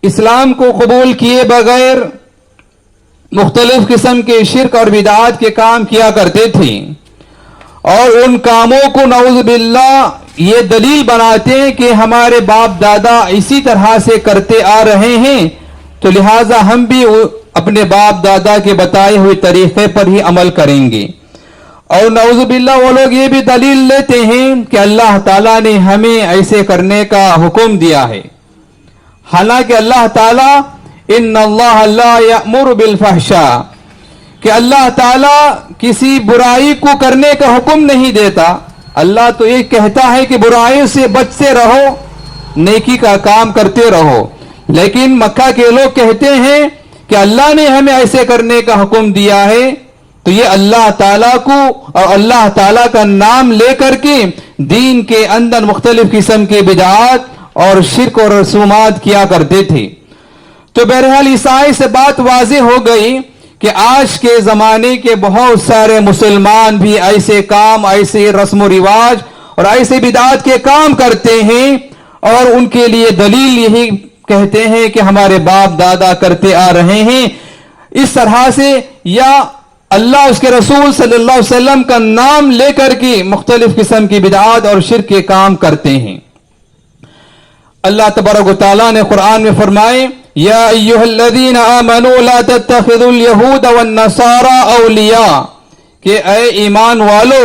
इस्लाम को कबूल किए बगैर मुख्तलिफ किस्म के शिर्क और बिदात के काम किया करते थे, और उन कामों को नऊज़ बिल्लाह ये दलील बनाते हैं कि हमारे बाप दादा इसी तरह से करते आ रहे हैं, तो लिहाजा हम भी अपने बाप दादा के बताए हुए तरीके पर ही अमल करेंगे। और नऊज़ बिल्लाह वो लोग ये भी दलील लेते हैं कि अल्लाह ताला ने हमें ऐसे करने का हुक्म दिया है, हालांकि अल्लाह ताला इन्नल्लाह ला यअमुरु बिल फहशा, कि अल्लाह ताला किसी बुराई को करने का हुक्म नहीं देता। अल्लाह तो ये कहता है कि बुराई से बचते रहो, नेकी का काम करते रहो। लेकिन मक्का के लोग कहते हैं कि अल्लाह ने हमें ऐसे करने का हुक्म दिया है, तो ये अल्लाह ताला को और अल्लाह ताला का नाम लेकर के दीन के अंदर मुख्तलिफ किस्म के बिदात और शिर्क और रसूमात किया करते थे। तो बहरहाल ईसाई से बात वाज़ेह हो गई कि आज के ज़माने के बहुत सारे मुसलमान भी ऐसे काम, ऐसे रस्म रिवाज और ऐसे बिदात के काम करते हैं, और उनके लिए दलील यही कहते हैं कि हमारे बाप दादा करते आ रहे हैं इस तरह से, या अल्लाह उसके रसूल सल्लल्लाहु अलैहि वसल्लम का नाम लेकर के मुख्तलिफ किस्म की बिदात और शिर्क के काम करते हैं। अल्लाह तबारक व तआला ने कुरान में फरमाए, या अय्युहल्लज़ीना आमनू ला तत्तखिज़ुल यहूद वन नसारा औलिया, कि ऐ ईमान वालो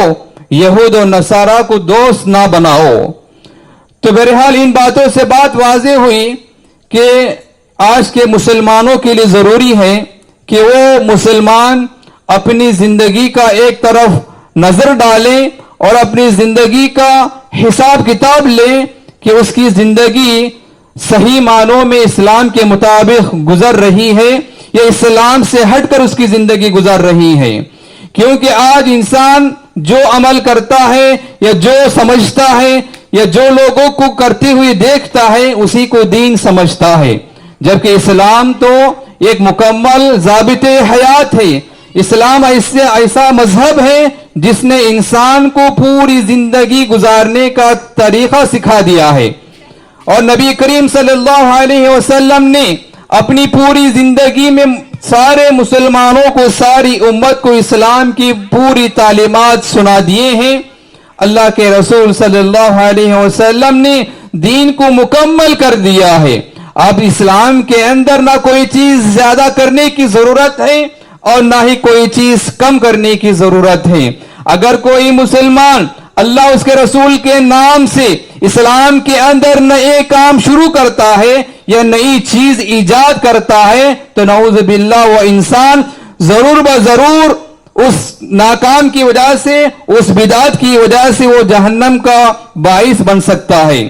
यहूद और नसारा को दोस्त ना बनाओ। तो बहरहाल इन बातों से बात वाज़ेह हुई कि आज के मुसलमानों के लिए जरूरी है कि वो मुसलमान अपनी जिंदगी का एक तरफ नजर डालें और अपनी जिंदगी का हिसाब किताब लें कि उसकी जिंदगी सही मानों में इस्लाम के मुताबिक गुजर रही है या इस्लाम से हटकर उसकी जिंदगी गुजर रही है। क्योंकि आज इंसान जो अमल करता है या जो समझता है या जो लोगों को करते हुए देखता है उसी को दीन समझता है, जबकि इस्लाम तो एक मुकम्मल ज़ाबिते हयात है। इस्लाम ऐसा मजहब है जिसने इंसान को पूरी जिंदगी गुजारने का तरीका सिखा दिया है, और नबी करीम सल्लल्लाहु अलैहि वसल्लम ने अपनी पूरी जिंदगी में सारे मुसलमानों को, सारी उम्मत को इस्लाम की पूरी तालीमात सुना दिए हैं। अल्लाह के रसूल सल्लल्लाहु अलैहि वसल्लम ने दीन को मुकम्मल कर दिया है। अब इस्लाम के अंदर ना कोई चीज ज्यादा करने की जरूरत है और ना ही कोई चीज कम करने की जरूरत है। अगर कोई मुसलमान अल्लाह उसके रसूल के नाम से इस्लाम के अंदर नए काम शुरू करता है या नई चीज ईजाद करता है, तो नऊज़ बिल्लाह वो इंसान जरूर ब जरूर उस नाकाम की वजह से, उस बिदात की वजह से वो जहन्नम का बाइस बन सकता है।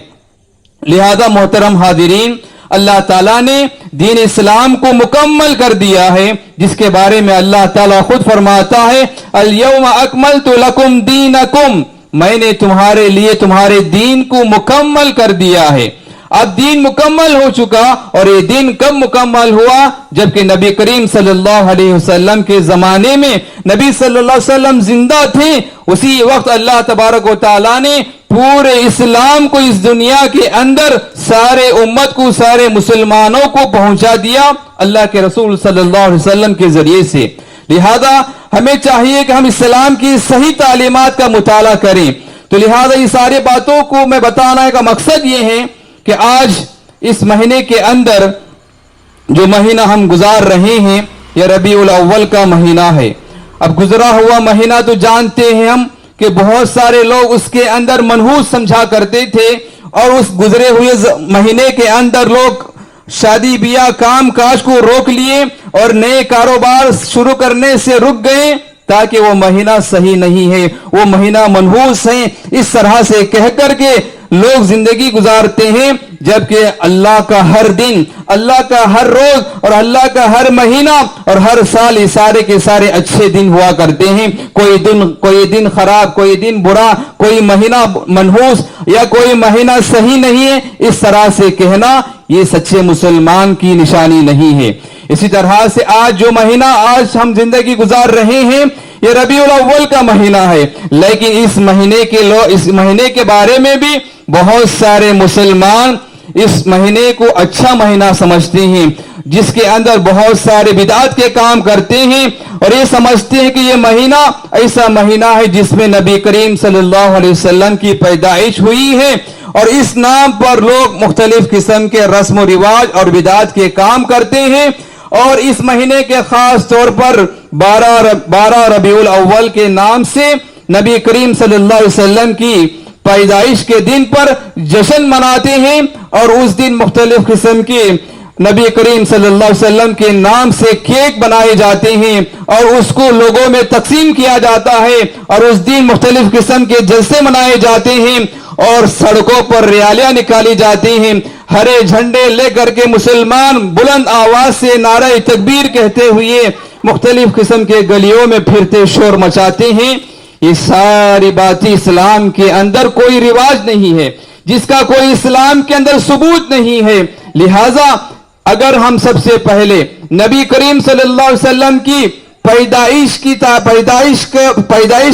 लिहाजा मोहतरम हाजिरीन, अल्लाह ताला ने दीन इस्लाम को मुकम्मल कर दिया है, जिसके बारे में अल्लाह ताला खुद फरमाता है, अल यौमा अकमलतु लकुम दीनकुम, मैंने तुम्हारे लिए तुम्हारे दीन को मुकम्मल कर दिया है। अब दीन मुकम्मल हो चुका, और ये दिन कब मुकम्मल हुआ? जबकि नबी करीम सल्लल्लाहु अलैहि वसल्लम के जमाने में नबी सल्लल्लाहु अलैहि वसल्लम जिंदा थे। उसी वक्त अल्लाह तबारक व तआला ने पूरे इस्लाम को इस दुनिया के अंदर सारे उम्मत को, सारे मुसलमानों को पहुंचा दिया अल्लाह के रसूल सल्लल्लाहु अलैहि वसल्लम के जरिए से। लिहाजा हमें चाहिए कि हम इस्लाम की सही तालीमात का मुताला करें। तो लिहाजा ये सारी बातों को मैं बताने का मकसद ये है कि आज इस महीने के अंदर जो महीना हम गुजार रहे हैं यह रबीउल अव्वल का महीना है। अब गुजरा हुआ महीना तो जानते हैं हम कि बहुत सारे लोग उसके अंदर मनहूस समझा करते थे, और उस गुजरे हुए महीने के अंदर लोग शादी ब्याह काम काज को रोक लिए और नए कारोबार शुरू करने से रुक गए, ताकि वो महीना सही नहीं है, वो महीना मनहूस है, इस तरह से कह करके लोग जिंदगी गुजारते हैं। जबकि अल्लाह का हर दिन, अल्लाह का हर रोज और अल्लाह का हर महीना और हर साल ये सारे के सारे अच्छे दिन हुआ करते हैं। कोई दिन खराब, कोई दिन बुरा, कोई महीना मनहूस या कोई महीना सही नहीं है, इस तरह से कहना ये सच्चे मुसलमान की निशानी नहीं है। इसी तरह से आज जो महीना आज हम जिंदगी गुजार रहे हैं ये रबीउल अव्वल का महीना है, लेकिन इस महीने के बारे में भी बहुत सारे मुसलमान इस महीने को अच्छा महीना समझते हैं, जिसके अंदर बहुत सारे बिदात के काम करते हैं और ये समझते हैं कि ये महीना ऐसा महीना है जिसमें नबी करीम सल्लल्लाहु अलैहि वसल्लम की पैदाइश हुई है और इस नाम पर लोग मुख्तलिफ किस्म के रस्म व रिवाज और बिदात के काम करते हैं। और इस महीने के खास तौर पर 12 रबीउल अव्वल के नाम से नबी करीम सल्लल्लाहु अलैहि वसल्लम की पैदाइश के दिन पर जश्न मनाते हैं और उस दिन मुख्तलिफ किस्म के नबी करीम सल्लल्लाहु अलैहि वसल्लम के नाम से केक बनाए जाते हैं और उसको लोगों में तकसीम किया जाता है और उस दिन मुख्तलिफ किस्म के जलसे मनाए जाते हैं और सड़कों पर रैलियां निकाली जाती हैं। हरे झंडे लेकर के मुसलमान बुलंद आवाज से नारे तकबीर कहते हुए मुख्तलिफ किस्म के गलियों में फिरते शोर मचाते हैं। ये सारी बातें इस्लाम के अंदर कोई रिवाज नहीं है, जिसका कोई इस्लाम के अंदर सबूत नहीं है। लिहाजा अगर हम सबसे पहले नबी करीम सल्लल्लाहु अलैहि वसल्लम की पैदाइश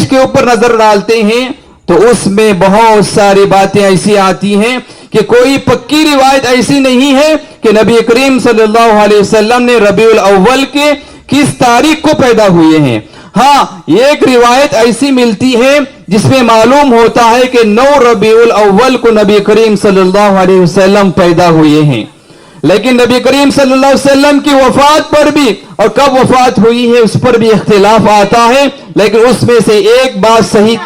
के ऊपर नजर डालते हैं तो उसमें बहुत सारी बातें ऐसी आती हैं कि कोई पक्की रिवायत ऐसी नहीं है कि नबी करीम सल्लल्लाहु अलैहि वसल्लम ने रबीउल अव्वल के किस तारीख को पैदा हुए हैं। हाँ, एक रिवायत ऐसी मिलती है जिसमें मालूम होता है कि 9 रबीउल अव्वल को नबी करीम सल्लल्लाहु अलैहि वसल्लम पैदा हुए हैं, लेकिन नबी करीम सल्लल्लाहु अलैहि वसल्लम की वफात पर भी और कब वफात हुई है उस पर भी इख्तिलाफ आता है। लेकिन उसमें से एक बात सही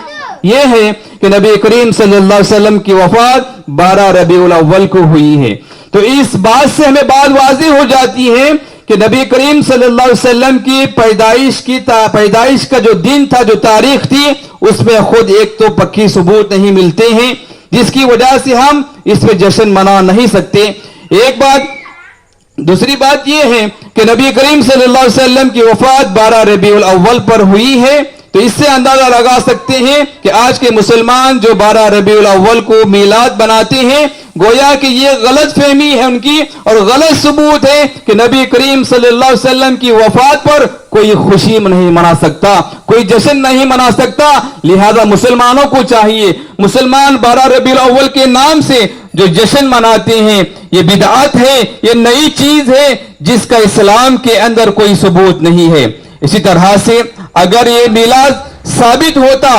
यह है कि नबी करीम सल्लल्लाहु अलैहि वसल्लम की वफात 12 रबीउल अव्वल को हुई है। तो इस बात से हमें बात वाज़ेह हो जाती है कि नबी करीम सल्लल्लाहु अलैहि वसल्लम की पैदाइश का जो दिन था, जो तारीख थी, उसमें खुद एक तो पक्की सबूत नहीं मिलते हैं, जिसकी वजह से हम इस पे जश्न मना नहीं सकते। एक बात, दूसरी बात यह है कि नबी करीम सल्लल्लाहु अलैहि वसल्लम की वफात 12 रबीउल अव्वल पर हुई है, तो इससे अंदाजा लगा सकते हैं कि आज के मुसलमान जो 12 रबीउल अव्वल को मीलाद बनाते हैं, गोया कि ये गलत फहमी है उनकी और गलत सबूत है कि नबी करीम सल्लल्लाहु अलैहि वसल्लम की वफात पर कोई खुशी नहीं मना सकता, कोई जश्न नहीं मना सकता। लिहाजा मुसलमानों को चाहिए, मुसलमान 12 रबीउल अव्वल के नाम से जो जश्न मनाते हैं ये बिदअत है, ये नई चीज है जिसका इस्लाम के अंदर कोई सबूत नहीं है। इसी तरह से अगर ये मिलाद साबित होता,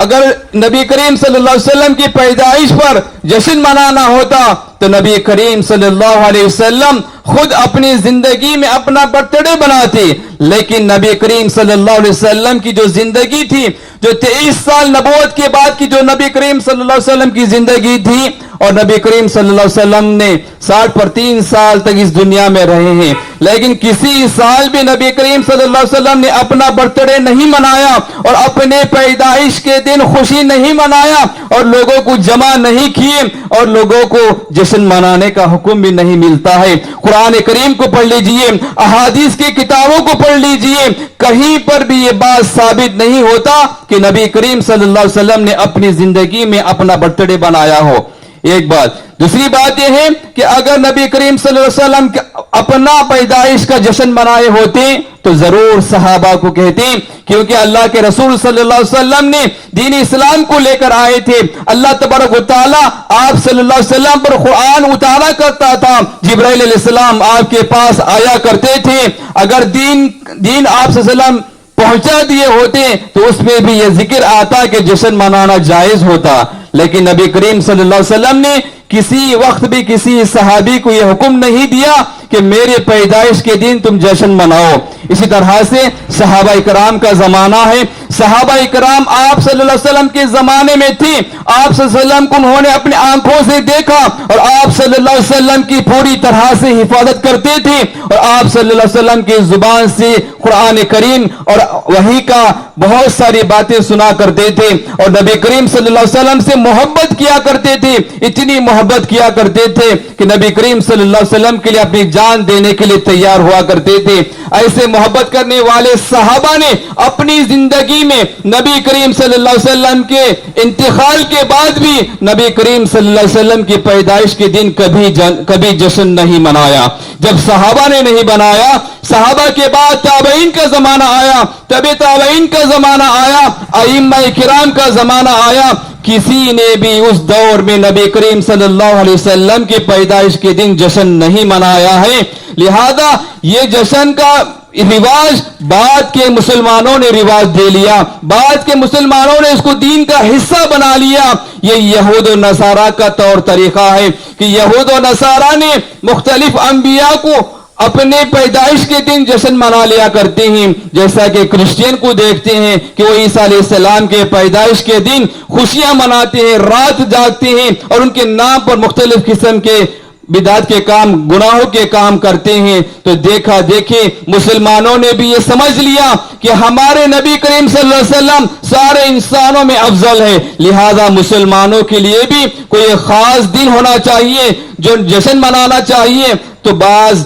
अगर नबी करीम सल्लल्लाहु अलैहि वसल्लम की पैदाइश पर जश्न मनाना होता तो नबी करीम सल्लल्लाहु अलैहि वसल्लम खुद अपनी जिंदगी में अपना बर्थडे बनाते। लेकिन नबी करीम सल्लल्लाहु अलैहि वसल्लम की जो जिंदगी थी, जो 23 साल नबूवत के बाद की जो नबी करीम सल्लल्लाहु अलैहि वसल्लम की जिंदगी थी, और नबी करीम सल्लल्लाहु अलैहि वसल्लम ने 60 पर 3 साल तक इस दुनिया में रहे हैं, लेकिन किसी साल भी नबी करीम सल्लल्लाहु अलैहि वसल्लम ने अपना बर्थडे नहीं मनाया और अपने पैदाइश के दिन खुशी नहीं मनाया और लोगों को जमा नहीं किए और लोगों को जश्न मनाने का हुक्म भी नहीं मिलता है। कुरान करीम को पढ़ लीजिए, अहादीस की किताबों को पढ़ लीजिए, कहीं पर भी ये बात साबित नहीं होता कि नबी करीम सल्लल्लाहु अलैहि वसल्लम ने अपनी जिंदगी में अपना बर्थडे बनाया हो। एक बात, दूसरी बात यह है कि अगर नबी करीम सल्लल्लाहु अलैहि वसल्लम अपना पैदाइश का जश्न मनाए होते तो जरूर सहाबा को कहते, क्योंकि अल्लाह के रसूल सल्लल्लाहु अलैहि वसल्लम ने दीन इस्लाम को लेकर आए थे। अल्लाह तबारक व तआला आप सल्लल्लाहु अलैहि वसल्लम पर कुरान उतारा करता था, जिब्राइल अलैहिस्सलाम आपके पास आया करते थे। अगर दीन आप सल्लल्लाहु अलैहि वसल्लम पहुंचा दिए होते तो उसमें भी यह जिक्र आता कि जश्न मनाना जायज होता, लेकिन नबी करीम सल्लल्लाहु अलैहि वसल्लम ने किसी वक्त भी किसी सहाबी को यह हुक्म नहीं दिया कि मेरे पैदाइश के दिन तुम जश्न मनाओ। इसी तरह से सहाबा इकराम का जमाना है, सहाबा इकराम आप सल्लल्लाहु अलैहि वसल्लम के जमाने में थी, आप सल्लल्लाहु अलैहि वसल्लम को उन्होंने अपनी आंखों से देखा और आप सल्लल्लाहु अलैहि वसल्लम की पूरी तरह से हिफाजत करते थे और आप सल्लल्लाहु अलैहि वसल्लम की जुबान से कुरान करीम और वही का बहुत सारी बातें सुना करते थे और नबी करीम सल्लल्लाहु अलैहि वसल्लम से मोहब्बत किया करते थे। इतनी मोहब्बत किया करते थे कि नबी करीम सल्लल्लाहु अलैहि वसल्लम के लिए अपनी जान देने के लिए तैयार हुआ करते थे। ऐसे मोहब्बत करने वाले सहाबा ने अपनी जिंदगी में नबी करीम सल्लल्लाहु अलैहि वसल्लम के इंतकाल के बाद भी नबी करीम सल्लल्लाहु अलैहि वसल्लम की पैदाइश के दिन कभी जश्न नहीं मनाया। जब सहाबा ने नहीं बनाया, सहाबा के बाद ताबईन का जमाना आया, तबे ताबईन का जमाना आया, अइम्मा किराम का जमाना आया, किसी ने भी उस दौर में नबी करीम सल्लल्लाहु अलैहि वसल्लम की पैदाइश के दिन जश्न नहीं मनाया है। लिहाजा ये जश्न का रिवाज बाद के मुसलमानों ने रिवाज दे लिया, बाद के मुसलमानों ने इसको दीन का हिस्सा बना लिया। ये यहूद और नसारा का तौर तरीका है कि यहूद और नसारा ने मुख्तलिफ अंबिया को अपने पैदाइश के दिन जश्न मना लिया करते हैं। जैसा कि क्रिश्चियन को देखते हैं कि वो ईसा अलैहिस्सलाम के पैदाइश के दिन खुशियां मनाते हैं, रात जागते हैं और उनके नाम पर मुख्तलिफ किस्म के बिदात के काम, गुनाहों के काम करते हैं। तो देखा देखी मुसलमानों ने भी ये समझ लिया कि हमारे नबी करीम सल्लल्लाहु अलैहि वसल्लम सारे इंसानों में अफजल है, लिहाजा मुसलमानों के लिए भी कोई खास दिन होना चाहिए जो जश्न मनाना चाहिए। तो बाज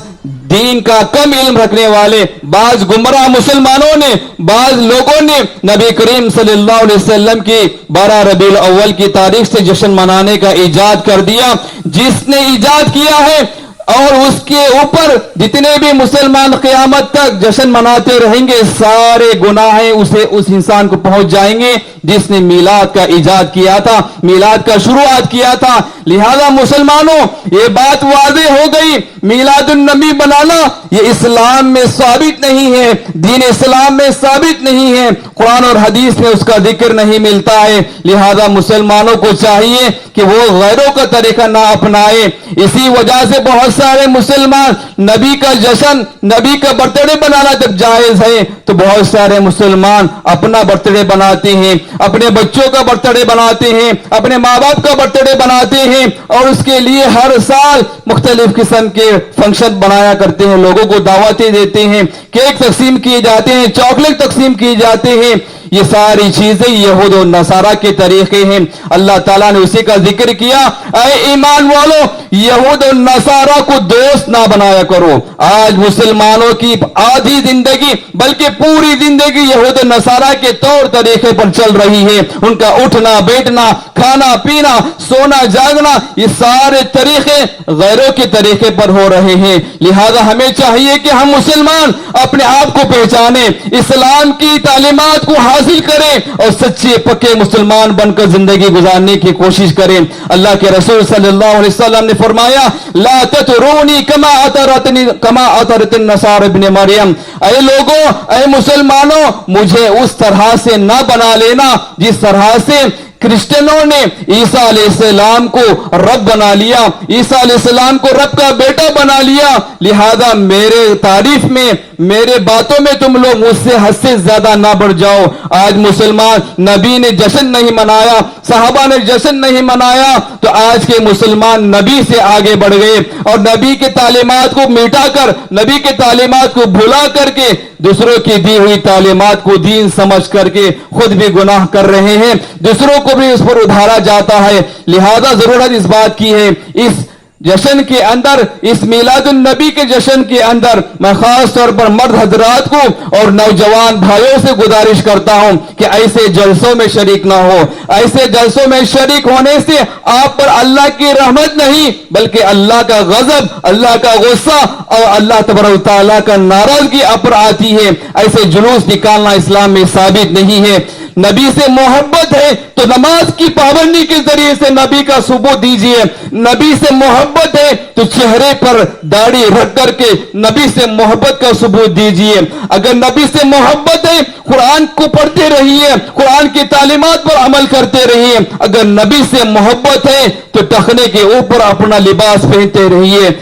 दीन का कम इल्म रखने वाले, बाज गुमराह मुसलमानों ने, बाज लोगों ने नबी करीम सल्लल्लाहु अलैहि वसल्लम की 12 रबीउल अव्वल की तारीख से जश्न मनाने का इजाद कर दिया। जिसने इजाद किया है और उसके ऊपर जितने भी मुसलमान क़यामत तक जश्न मनाते रहेंगे, सारे गुनाहें उस इंसान को पहुंच जाएंगे जिसने मीलाद का इजाद किया था, मीलाद का शुरुआत किया था। लिहाजा मुसलमानों, ये बात वाज़ेह हो गई, मीलादुन नबी बनाना ये इस्लाम में साबित नहीं है, दीन इस्लाम में साबित नहीं है, कुरान और हदीस में उसका जिक्र नहीं मिलता है। लिहाजा मुसलमानों को चाहिए कि वो गैरों का तरीका ना अपनाए। इसी वजह से बहुत सारे मुसलमान नबी का जश्न, नबी का बर्थडे बनाना जब जायज है तो बहुत सारे मुसलमान अपना बर्थडे बनाते हैं, अपने बच्चों का बर्थडे बनाते हैं, अपने माँ बाप का बर्थडे बनाते हैं और उसके लिए हर साल मुख्तलिफ किस्म के फंक्शन बनाया करते हैं, लोगों को दावतें देते हैं, केक तकसीम किए जाते हैं, चॉकलेट तकसीम किए जाते हैं। ये सारी चीजें यहूद और नसारा के तरीके हैं। अल्लाह ताला ने उसी का जिक्र किया, ऐ ईमान वालों, यहूद और नसारा को दोस्त ना बनाया करो। आज मुसलमानों की आधी जिंदगी बल्कि पूरी जिंदगी यहूद और नसारा के तौर तरीके पर चल रही है। उनका उठना बैठना, खाना पीना, सोना जागना, ये सारे तरीके गैरों के तरीके पर हो रहे हैं। लिहाजा हमें चाहिए कि हम मुसलमान अपने आप को पहचाने, इस्लाम की तालीमात को हासिल करें और सच्चे पक्के मुसलमान बनकर जिंदगी गुजारने की कोशिश करें। अल्लाह के रसूल सल्लल्लाहु अलैहि वसल्लम ने फरमाया, ला ततरूनी कमा अतरतन नसार इब्न मरियम, ऐ लोगों, ऐ मुसलमानों, मुझे उस तरह से ना बना लेना जिस तरह से क्रिश्चियनों ने ईसा अलैहिस्सलाम को रब बना लिया, ईसा अलैहिस्सलाम को रब का बेटा बना लिया। लिहाजा मेरे तारीफ में, मेरे बातों में तुम लोग मुझसे हद से ज्यादा ना बढ़ जाओ। आज मुसलमान, नबी ने जश्न नहीं मनाया, सहाबा ने जश्न नहीं मनाया, तो आज के मुसलमान नबी से आगे बढ़ गए और नबी के तालीमात को मिटाकर, नबी के तालीमात को भुला करके दूसरों की दी हुई तालीमात को दीन समझ करके खुद भी गुनाह कर रहे हैं, दूसरों को भी उस पर उधारा जाता है। लिहाजा जरूरत इस बात की है, इस जश्न के अंदर, इस मीलादुन नबी के जश्न के अंदर मैं खास तौर पर मर्द हजरात को और नौजवान भाइयों से गुजारिश करता हूं कि ऐसे जलसों में शरीक ना हो। ऐसे जलसों में शरीक होने से आप पर अल्लाह की रहमत नहीं बल्कि अल्लाह का गजब, अल्लाह का गुस्सा और अल्लाह तबारक तआला का नाराजगी आप पर आती है। ऐसे जुलूस निकालना इस्लाम में साबित नहीं है। नबी से मोहब्बत है तो नमाज की पाबंदी के जरिए से नबी का सबूत दीजिए। नबी से मोहब्बत है तो चेहरे पर दाढ़ी रख करके नबी से मोहब्बत का सबूत दीजिए। अगर नबी से मोहब्बत है, कुरान को पढ़ते रहिए, कुरान की तालीमात पर अमल करते रहिए। अगर नबी से मोहब्बत है तो टखने के ऊपर अपना लिबास पहनते रहिए।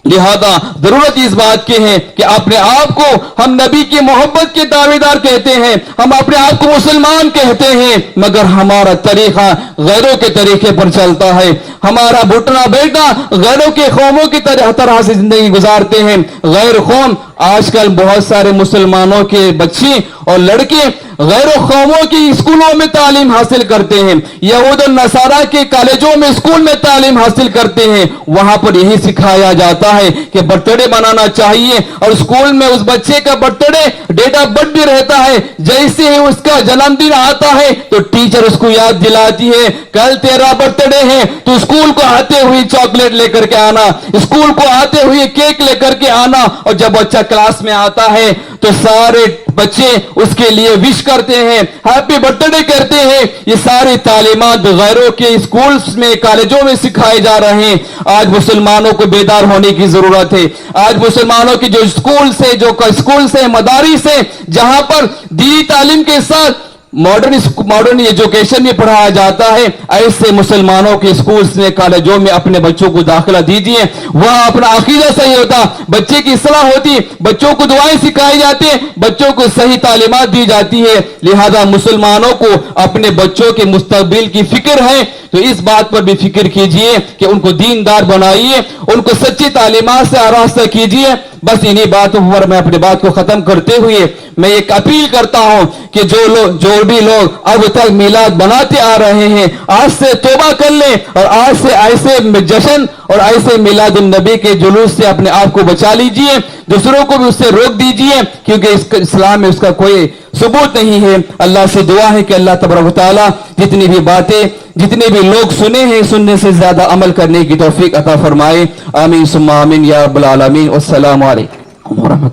लिहाजा जरूरत इस बात की है कि अपने आप को हम नबी की मोहब्बत के दावेदार कहते हैं, हम अपने आप को मुसलमान कहते हैं, मगर हमारा तरीका गैरों के तरीके पर चलता है। हमारा उठना बैठना गैरों के कौमों की तरह से जिंदगी गुजारते हैं। गैर कौम آج کل بہت سارے مسلمانوں کے بچے اور لڑکے غیر قوموں کی اسکولوں میں تعلیم حاصل کرتے ہیں, یہود و نصارہ کے کالجوں میں اسکول میں تعلیم حاصل کرتے ہیں. وہاں پر یہی سکھایا جاتا ہے کہ برتھ ڈے منانا چاہیے, اور اسکول میں اس بچے کا birthday date of birth بھی رہتا ہے. جیسے ہی اس کا جنم دن آتا ہے تو ٹیچر اس کو یاد دلاتی ہے کل تیرا برتھ ڈے ہے, تو اسکول کو آتے ہوئے چاکلیٹ لے کر کے آنا, اسکول کو آتے ہوئے کیک لے کر کے آنا. اور جب بچہ کلاس میں آتا ہے تو سارے بچے اس کے لیے وش کرتے ہیں, ہیپی برتھ ڈے کہتے ہیں. یہ ساری تعلیمات غیروں کے اسکولز میں کالجوں میں سکھائے جا رہے ہیں. آج مسلمانوں کو بیدار ہونے کی ضرورت ہے. آج مسلمانوں کی جو اسکول سے مدارس سے جہاں پر دینی تعلیم کے ساتھ ماڈرن ایجوکیشن میں پڑھایا جاتا ہے, ایسے مسلمانوں کے اسکولز میں کالجوں میں اپنے بچوں کو داخلہ دیجیے. وہاں اپنا عقیدہ صحیح ہوتا, بچے کی اصلاح ہوتی, بچوں کو دعائیں سکھائی جاتی ہیں, بچوں کو صحیح تعلیمات دی جاتی ہے. لہذا مسلمانوں کو اپنے بچوں کے مستقبل کی فکر ہے تو اس بات پر بھی فکر کیجئے کہ ان کو دیندار بنائیے, ان کو سچی تعلیمات سے آراستہ کیجئے. بس انہی باتوں پر میں اپنی بات کو ختم کرتے ہوئے میں ایک اپیل کرتا ہوں کہ جو بھی لوگ اب تک میلاد بناتے آ رہے ہیں, آج سے توبہ کر لیں اور آج سے ایسے جشن اور ایسے میلاد النبی کے جلوس سے اپنے آپ کو بچا لیجئے, دوسروں کو بھی اس سے روک دیجئے, کیونکہ اسلام میں اس کا کوئی ثبوت نہیں ہے. اللہ سے دعا ہے کہ اللہ تبارک و تعالی جتنی بھی باتیں جتنے بھی لوگ سنے ہیں سننے سے زیادہ عمل کرنے کی توفیق عطا فرمائے. آمین ثم آمین یا رب العالمین. والسلام علیکم ورحمۃ اللہ.